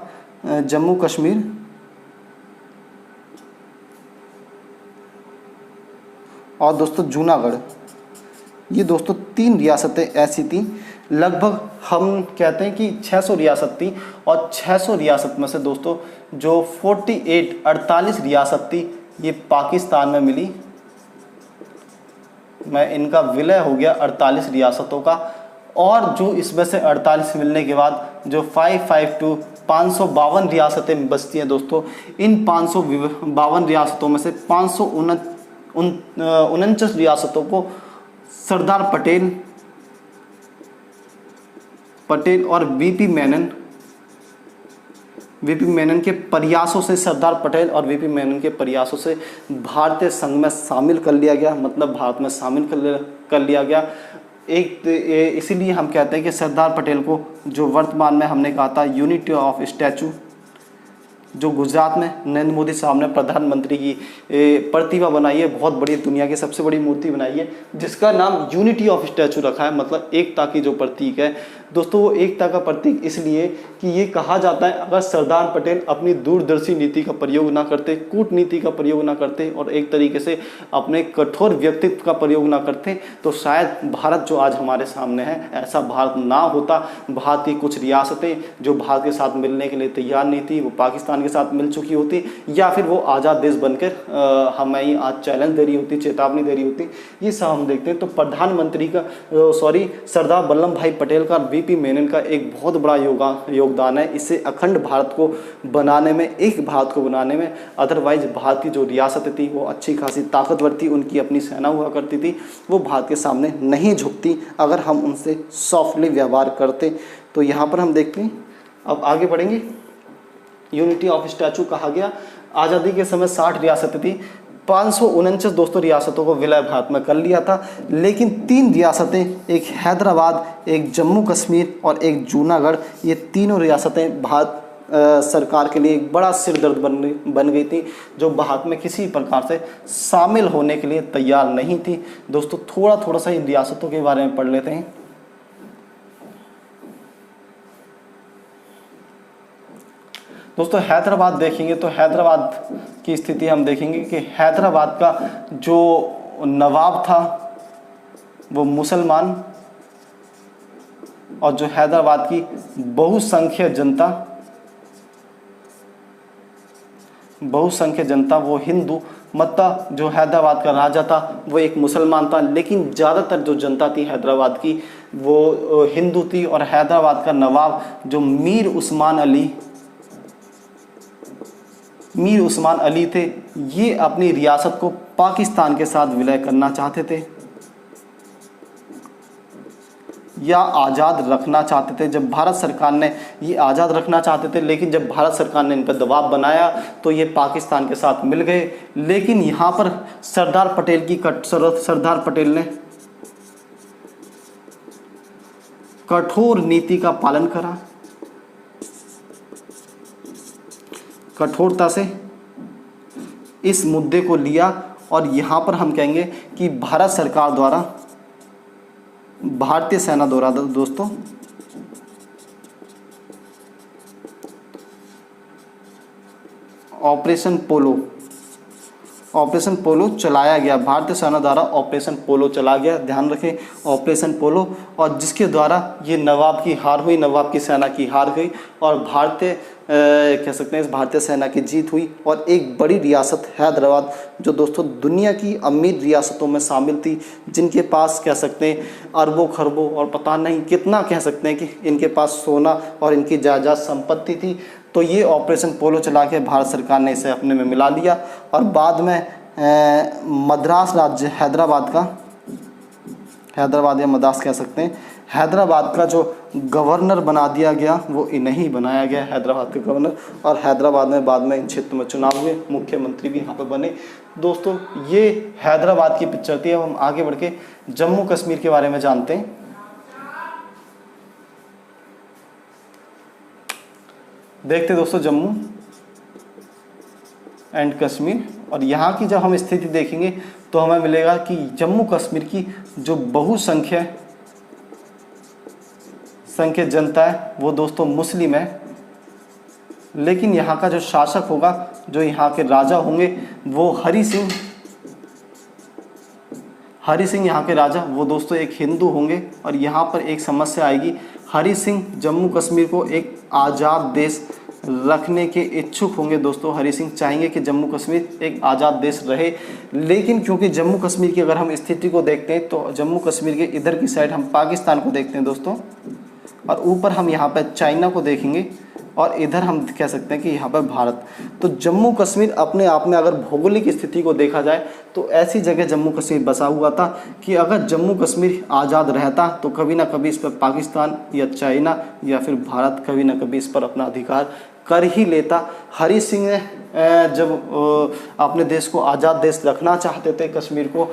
S1: जम्मू कश्मीर और दोस्तों जूनागढ़, ये दोस्तों 3 रियासतें ऐसी थी। लगभग हम कहते हैं कि 600 रियासत थी और 600 रियासत में से दोस्तों जो 48 रियासत थी ये पाकिस्तान में मिली। मैं इनका विलय हो गया 48 रियासतों का, और जो इसमें से 48 मिलने के बाद जो 552 रियासतें बचती हैं दोस्तों, इन 552 रियासतों में से 549 रियासतों को सरदार पटेल और वीपी मेनन के प्रयासों से, सरदार पटेल और वीपी मेनन के प्रयासों से भारतीय संघ में शामिल कर लिया गया, मतलब भारत में शामिल कर लिया गया। इसीलिए हम कहते हैं कि सरदार पटेल को, जो वर्तमान में हमने कहा था यूनिटी ऑफ स्टैचू, जो गुजरात में नरेंद्र मोदी साहब ने प्रधानमंत्री की प्रतिमा बनाई है, बहुत बड़ी, दुनिया की सबसे बड़ी मूर्ति बनाई है जिसका नाम यूनिटी ऑफ स्टैचू रखा है, मतलब एकता की जो प्रतीक है दोस्तों। वो एकता का प्रतीक इसलिए कि ये कहा जाता है अगर सरदार पटेल अपनी दूरदर्शी नीति का प्रयोग ना करते, कूटनीति का प्रयोग ना करते और एक तरीके से अपने कठोर व्यक्तित्व का प्रयोग ना करते तो शायद भारत जो आज हमारे सामने है ऐसा भारत ना होता। भारत की कुछ रियासतें जो भारत के साथ मिलने के लिए तैयार नहीं थी वो पाकिस्तान के साथ मिल चुकी होती, या फिर वो आज़ाद देश बनकर हमें ही आज चैलेंज दे रही होती, चेतावनी दे रही होती। ये सब हम देखते हैं। तो प्रधानमंत्री का सरदार वल्लभ भाई पटेल का, वीपी मेनन का एक बहुत बड़ा योगदान है इससे अखंड भारत को बनाने में, एक भारत को बनाने में। अदरवाइज भारत की जो रियासतें थी वो अच्छी खासी ताकतवर थी, उनकी अपनी सेना हुआ करती थी, वो भारत के सामने नहीं झुकती अगर हम उनसे सॉफ्टली व्यवहार करते। तो यहाँ पर हम देखते हैं, अब आगे बढ़ेंगे। यूनिटी ऑफ स्टैचू कहा गया। आज़ादी के समय 60 रियासतें थी, 549 दोस्तों रियासतों को विलय भारत में कर लिया था, लेकिन 3 रियासतें, एक हैदराबाद, एक जम्मू कश्मीर और एक जूनागढ़, ये तीनों रियासतें भारत सरकार के लिए एक बड़ा सिरदर्द बन गई थी, जो भारत में किसी प्रकार से शामिल होने के लिए तैयार नहीं थी। दोस्तों थोड़ा सा इन रियासतों के बारे में पढ़ लेते हैं। दोस्तों हैदराबाद देखेंगे तो हैदराबाद की स्थिति हम देखेंगे कि हैदराबाद का जो नवाब था वो मुसलमान, और जो हैदराबाद की बहुसंख्यक जनता वो हिंदू, मतलब जो हैदराबाद का राजा था वो एक मुसलमान था, लेकिन ज़्यादातर जो जनता थी हैदराबाद की वो हिंदू थी। और हैदराबाद का नवाब जो मीर उस्मान अली थे, ये अपनी रियासत को पाकिस्तान के साथ विलय करना चाहते थे या आज़ाद रखना चाहते थे। जब भारत सरकार ने ये आज़ाद रखना चाहते थे, लेकिन जब भारत सरकार ने इन पर दबाव बनाया तो ये पाकिस्तान के साथ मिल गए। लेकिन यहाँ पर सरदार पटेल ने कठोर नीति का पालन करा, कठोरता से इस मुद्दे को लिया, और यहाँ पर हम कहेंगे कि भारत सरकार द्वारा, भारतीय सेना द्वारा दोस्तों ऑपरेशन ऑपरेशन पोलो चलाया गया, भारतीय सेना द्वारा ऑपरेशन पोलो चला गया, ध्यान रखें ऑपरेशन पोलो, और जिसके द्वारा ये नवाब की हार हुई, नवाब की सेना की हार हुई और भारतीय कह सकते हैं इस भारतीय सेना की जीत हुई। और एक बड़ी रियासत हैदराबाद जो दोस्तों दुनिया की अमीर रियासतों में शामिल थी, जिनके पास कह सकते हैं अरबों खरबों और पता नहीं कितना कह सकते हैं कि इनके पास सोना और इनकी जायदाद संपत्ति थी, तो ये ऑपरेशन पोलो चला के भारत सरकार ने इसे अपने में मिला लिया और बाद में मद्रास राज्य हैदराबाद या मद्रास कह सकते हैं, हैदराबाद का जो गवर्नर बना दिया गया वो इन्हें बनाया गया हैदराबाद के गवर्नर। और हैदराबाद में बाद में इन क्षेत्र में चुनाव हुए, मुख्यमंत्री भी यहाँ पे बने। दोस्तों ये हैदराबाद की पिक्चर थी। अब हम आगे बढ़ के जम्मू कश्मीर के बारे में जानते हैं। देखते दोस्तों जम्मू एंड कश्मीर, और यहाँ की जब हम स्थिति देखेंगे तो हमें मिलेगा कि जम्मू कश्मीर की जो बहुसंख्यक जनता है वो दोस्तों मुस्लिम है, लेकिन यहाँ का जो शासक होगा, जो यहाँ के राजा होंगे वो हरि सिंह यहाँ के राजा वो दोस्तों एक हिंदू होंगे। और यहाँ पर एक समस्या आएगी, हरि सिंह जम्मू कश्मीर को एक आज़ाद देश रखने के इच्छुक होंगे। दोस्तों हरि सिंह चाहेंगे कि जम्मू कश्मीर एक आज़ाद देश रहे, लेकिन क्योंकि जम्मू कश्मीर की अगर हम स्थिति को देखते हैं तो जम्मू कश्मीर के इधर की साइड हम पाकिस्तान को देखते हैं दोस्तों, और ऊपर हम यहाँ पर चाइना को देखेंगे, और इधर हम कह सकते हैं कि यहाँ पर भारत। तो जम्मू कश्मीर अपने आप में अगर भौगोलिक स्थिति को देखा जाए तो ऐसी जगह जम्मू कश्मीर बसा हुआ था कि अगर जम्मू कश्मीर आज़ाद रहता तो कभी ना कभी इस पर पाकिस्तान या चाइना या फिर भारत कभी ना कभी इस पर अपना अधिकार कर ही लेता। हरि सिंह ने जब अपने देश को आज़ाद देश रखना चाहते थे कश्मीर को,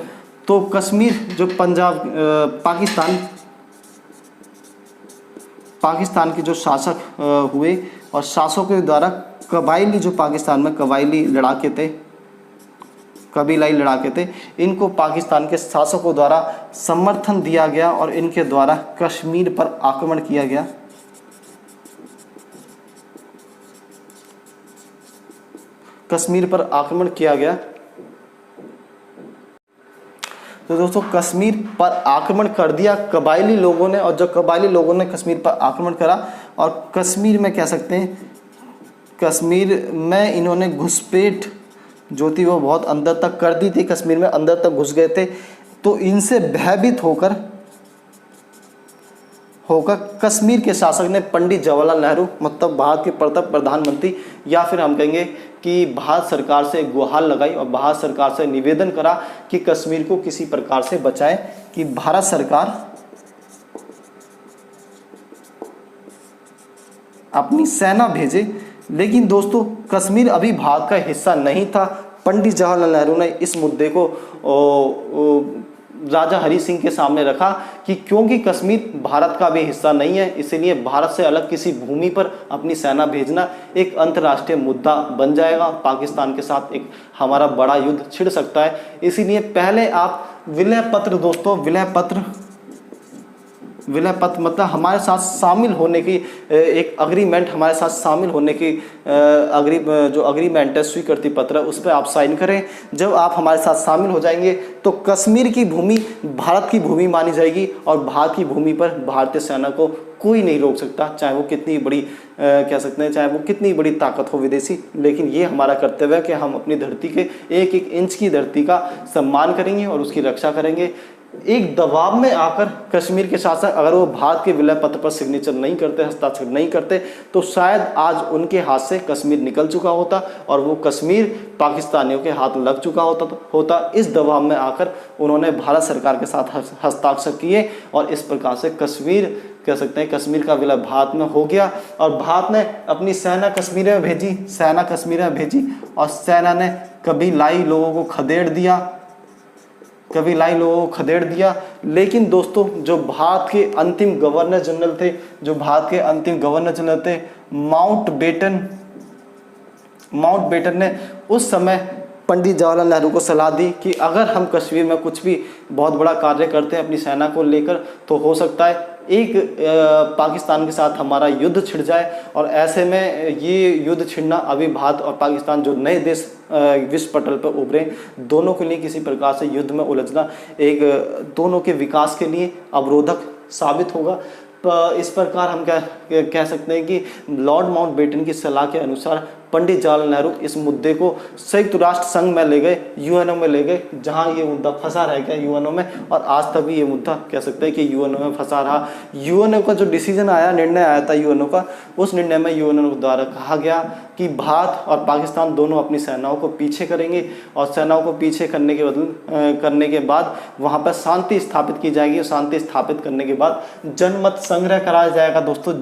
S1: तो कश्मीर जो पाकिस्तान के जो शासक हुए और शासकों के द्वारा कबायली, जो पाकिस्तान में कबायली लड़ाके थे, कबीलाई लड़ाके थे, इनको पाकिस्तान के शासकों द्वारा समर्थन दिया गया और इनके द्वारा कश्मीर पर आक्रमण किया गया। तो दोस्तों कश्मीर पर आक्रमण कर दिया कबायली लोगों ने, और जब कबायली लोगों ने कश्मीर पर आक्रमण करा और कश्मीर में कह सकते हैं कश्मीर में इन्होंने घुसपैठ जो थी वो बहुत अंदर तक कर दी थी, कश्मीर में अंदर तक घुस गए थे। तो इनसे भयभीत होकर कश्मीर के शासक ने पंडित जवाहरलाल नेहरू, मतलब भारत के प्रथम प्रधानमंत्री, या फिर हम कहेंगे कि भारत सरकार से गुहार लगाई और भारत सरकार से निवेदन करा कि कश्मीर को किसी प्रकार से बचाएं, कि भारत सरकार अपनी सेना भेजे। लेकिन दोस्तों कश्मीर अभी भारत का हिस्सा नहीं था। पंडित जवाहरलाल नेहरू ने इस मुद्दे को राजा हरि सिंह के सामने रखा कि क्योंकि कश्मीर भारत का भी हिस्सा नहीं है, इसलिए भारत से अलग किसी भूमि पर अपनी सेना भेजना एक अंतर्राष्ट्रीय मुद्दा बन जाएगा, पाकिस्तान के साथ एक हमारा बड़ा युद्ध छिड़ सकता है। इसीलिए पहले आप विलय पत्र, दोस्तों विलय पत्र मतलब हमारे साथ शामिल होने की एक अग्रीमेंट, हमारे साथ शामिल होने की जो अग्रीमेंट है, स्वीकृति पत्र, उस पर आप साइन करें। जब आप हमारे साथ शामिल हो जाएंगे तो कश्मीर की भूमि भारत की भूमि मानी जाएगी और भारत की भूमि पर भारतीय सेना को कोई नहीं रोक सकता, चाहे वो कितनी बड़ी कह सकते हैं, चाहे वो कितनी बड़ी ताकत हो विदेशी। लेकिन ये हमारा कर्तव्य है कि हम अपनी धरती के एक एक इंच की धरती का सम्मान करेंगे और उसकी रक्षा करेंगे। एक दबाव में आकर कश्मीर के शासक अगर वो भारत के विलय पत्र पर सिग्नेचर नहीं करते, हस्ताक्षर नहीं करते, तो शायद आज उनके हाथ से कश्मीर निकल चुका होता और वो कश्मीर पाकिस्तानियों के हाथ लग चुका होता। इस दबाव में आकर उन्होंने भारत सरकार के साथ हस्ताक्षर किए और इस प्रकार से कश्मीर कह सकते हैं कश्मीर का विलय भारत में हो गया। और भारत ने अपनी सेना कश्मीर में भेजी और सेना ने कबीलाई लोगों को खदेड़ दिया। लेकिन दोस्तों जो भारत के अंतिम गवर्नर जनरल थे माउंटबेटन ने उस समय पंडित जवाहरलाल नेहरू को सलाह दी कि अगर हम कश्मीर में कुछ भी बहुत बड़ा कार्य करते हैं अपनी सेना को लेकर, तो हो सकता है एक पाकिस्तान के साथ हमारा युद्ध छिड़ जाए, और ऐसे में ये युद्ध छिड़ना अभी भारत और पाकिस्तान जो नए देश विश्व पटल पर उभरे, दोनों के लिए किसी प्रकार से युद्ध में उलझना एक दोनों के विकास के लिए अवरोधक साबित होगा। इस प्रकार हम कह सकते हैं कि लॉर्ड माउंटबेटन की सलाह के अनुसार पंडित जवाहरलाल नेहरू इस मुद्दे को संयुक्त राष्ट्र संघ में ले गए, यूएनओ में ले गए, जहां ये मुद्दा फंसा रह गया यूएनओ में, और आज तक भी ये मुद्दा कह सकते हैं कि यूएनओ में फंसा रहा। यूएनओ का जो डिसीजन आया, निर्णय आया था यूएनओ का, उस निर्णय में यूएनओ द्वारा कहा गया कि भारत और पाकिस्तान दोनों अपनी सेनाओं को पीछे करेंगे, और सेनाओं को पीछे करने के बाद वहाँ पर शांति स्थापित की जाएगी, और शांति स्थापित करने के बाद जनमत संग्रह कराया जाएगा। दोस्तों,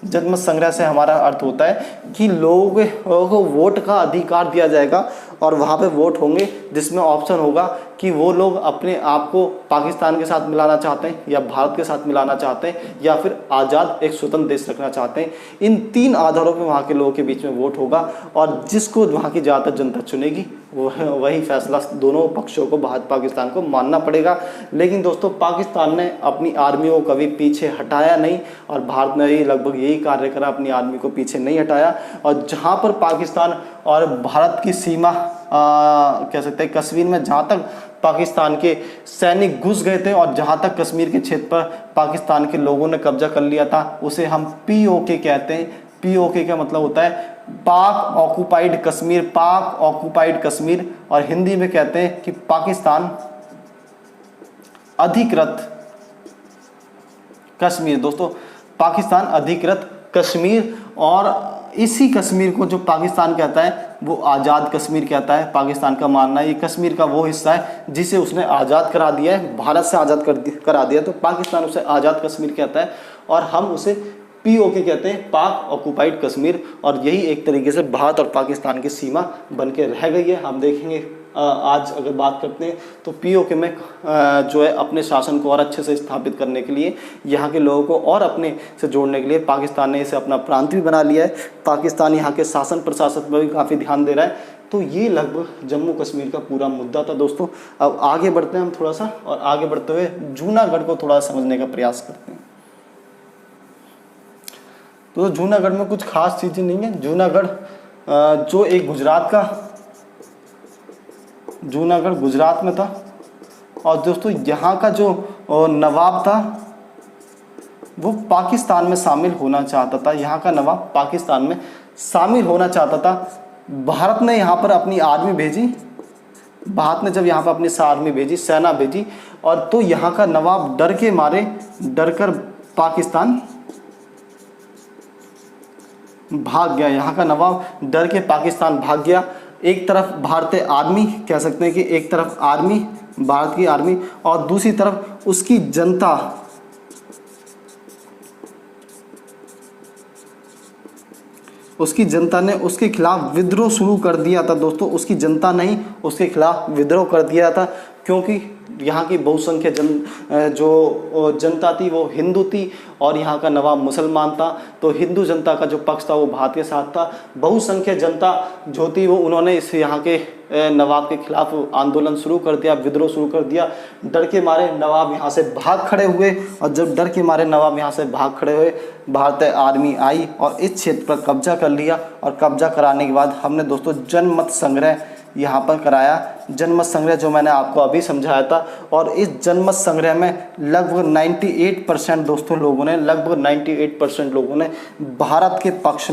S1: जनमत संग्रह से हमारा अर्थ होता है कि लोगों को वोट का अधिकार दिया जाएगा, और वहाँ पे वोट होंगे जिसमें ऑप्शन होगा कि वो लोग अपने आप को पाकिस्तान के साथ मिलाना चाहते हैं, या भारत के साथ मिलाना चाहते हैं, या फिर आज़ाद एक स्वतंत्र देश रखना चाहते हैं। इन 3 आधारों पे वहाँ के लोगों के बीच में वोट होगा, और जिसको वहाँ की ज़्यादातर जनता चुनेगी वही फैसला दोनों पक्षों को, भारत पाकिस्तान को मानना पड़ेगा। लेकिन दोस्तों, पाकिस्तान ने अपनी आर्मियों को कभी पीछे हटाया नहीं, और भारत ने भी लगभग यही कार्य करा, अपनी आर्मी को पीछे नहीं हटाया। और जहाँ पर पाकिस्तान और भारत की सीमा कह सकते हैं कश्मीर में, जहाँ तक पाकिस्तान के सैनिक घुस गए थे और जहाँ तक कश्मीर के क्षेत्र पर पाकिस्तान के लोगों ने कब्जा कर लिया था, उसे हम POK कहते हैं। POK का मतलब होता है पाक ऑक्युपाइड कश्मीर, पाक ऑक्युपाइड कश्मीर, और हिंदी में कहते हैं कि पाकिस्तान अधिकृत कश्मीर। दोस्तों, पाकिस्तान अधिकृत कश्मीर, और इसी कश्मीर को जो पाकिस्तान कहता है वो आज़ाद कश्मीर कहता है। पाकिस्तान का मानना है ये कश्मीर का वो हिस्सा है जिसे उसने आज़ाद करा दिया है, भारत से आज़ाद करा दिया, तो पाकिस्तान उसे आज़ाद कश्मीर कहता है, और हम उसे POK कहते हैं, पाक ऑक्युपाइड कश्मीर। और यही एक तरीके से भारत और पाकिस्तान की सीमा बन के रह गई है। हम देखेंगे आज अगर बात करते हैं तो POK में जो है अपने शासन को और अच्छे से स्थापित करने के लिए, यहाँ के लोगों को और अपने से जोड़ने के लिए पाकिस्तान ने इसे अपना प्रांत भी बना लिया है। पाकिस्तान यहाँ के शासन प्रशासन पर भी काफ़ी ध्यान दे रहा है। तो ये लगभग जम्मू कश्मीर का पूरा मुद्दा था दोस्तों। अब आगे बढ़ते हैं हम थोड़ा सा, और आगे बढ़ते हुए जूनागढ़ को थोड़ा समझने का प्रयास करते हैं। तो जूनागढ़ में कुछ खास चीज़ें नहीं है। जूनागढ़ जो एक जूनागढ़ गुजरात में था, और दोस्तों यहाँ का जो नवाब था वो पाकिस्तान में शामिल होना चाहता था। यहाँ का नवाब पाकिस्तान में शामिल होना चाहता था। भारत ने यहाँ पर अपनी आर्मी भेजी, भारत ने जब यहाँ पर अपनी आर्मी भेजी, सेना भेजी, और तो यहाँ का नवाब डरकर पाकिस्तान भाग गया। यहाँ का नवाब डर के पाकिस्तान भाग गया। एक तरफ भारतीय आर्मी, कह सकते हैं कि एक तरफ आर्मी, भारत की आर्मी, और दूसरी तरफ उसकी जनता, उसकी जनता ने उसके खिलाफ विद्रोह शुरू कर दिया था। दोस्तों, उसकी जनता नहीं, उसके खिलाफ विद्रोह कर दिया था, क्योंकि यहाँ की बहुसंख्यक जो जनता थी वो हिंदू थी, और यहाँ का नवाब मुसलमान था। तो हिंदू जनता का जो पक्ष था वो भारत के साथ था। बहुसंख्यक जनता जो थी वो उन्होंने इस यहाँ के नवाब के खिलाफ आंदोलन शुरू कर दिया, विद्रोह शुरू कर दिया। डर के मारे नवाब यहाँ से भाग खड़े हुए, और जब डर के मारे नवाब यहाँ से भाग खड़े हुए, भारतीय आर्मी आई और इस क्षेत्र पर कब्जा कर लिया। और कब्जा कराने के बाद हमने दोस्तों जनमत संग्रह यहाँ पर कराया। जनमत संग्रह जो मैंने आपको अभी समझाया था, और इस जनमत संग्रह में लगभग 98% दोस्तों लोगों ने, लगभग 98% लोगों ने भारत के पक्ष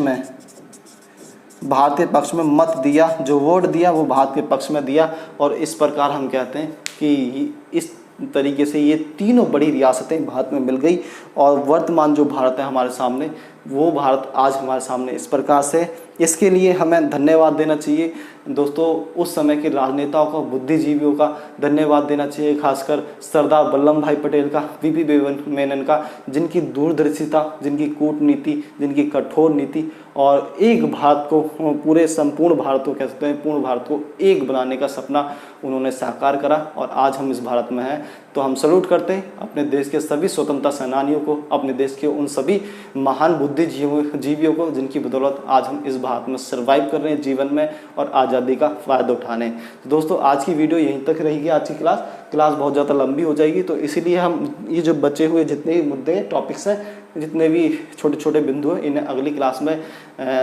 S1: में मत दिया। जो वोट दिया वो भारत के पक्ष में दिया। और इस प्रकार हम कहते हैं कि इस तरीके से ये तीनों बड़ी रियासतें भारत में मिल गई, और वर्तमान जो भारत है हमारे सामने, वो भारत आज हमारे सामने इस प्रकार से। इसके लिए हमें धन्यवाद देना चाहिए दोस्तों, उस समय के राजनेताओं का, बुद्धिजीवियों का धन्यवाद देना चाहिए, खासकर सरदार वल्लभ भाई पटेल का, VP मेनन का, जिनकी दूरदर्शिता, जिनकी कूटनीति, जिनकी कठोर नीति, और एक भारत को, पूरे संपूर्ण भारत को, कह सकते हैं पूर्ण भारत को एक बनाने का सपना उन्होंने साकार करा, और आज हम इस भारत में हैं। तो हम सल्यूट करते हैं अपने देश के सभी स्वतंत्रता सेनानियों को, अपने देश के उन सभी महान बुद्धिजीवियों को जिनकी बदौलत आज हम इस भारत में सर्वाइव कर रहे हैं जीवन में और आज़ादी का फ़ायदा उठा रहे हैं। तो दोस्तों आज की वीडियो यहीं तक रहेगी। आज की क्लास बहुत ज़्यादा लंबी हो जाएगी, तो इसीलिए हम ये जो बचे हुए जितने भी मुद्दे टॉपिक्स हैं, जितने भी छोटे छोटे बिंदु हैं, इन्हें अगली क्लास में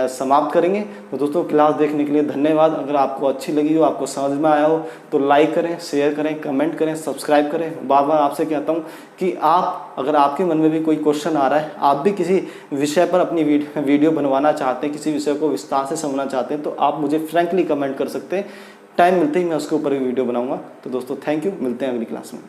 S1: समाप्त करेंगे। तो दोस्तों क्लास देखने के लिए धन्यवाद। अगर आपको अच्छी लगी हो, आपको समझ में आया हो तो लाइक करें, शेयर करें, कमेंट करें, सब्सक्राइब करें। बार बार आपसे कहता हूं कि आप अगर आपके मन में भी कोई क्वेश्चन आ रहा है, आप भी किसी विषय पर अपनी वीडियो बनवाना चाहते हैं, किसी विषय को विस्तार से समझना चाहते हैं, तो आप मुझे फ्रैंकली कमेंट कर सकते हैं। टाइम मिलते ही मैं उसके ऊपर भी वीडियो बनाऊंगा। तो दोस्तों थैंक यू, मिलते हैं अगली क्लास में।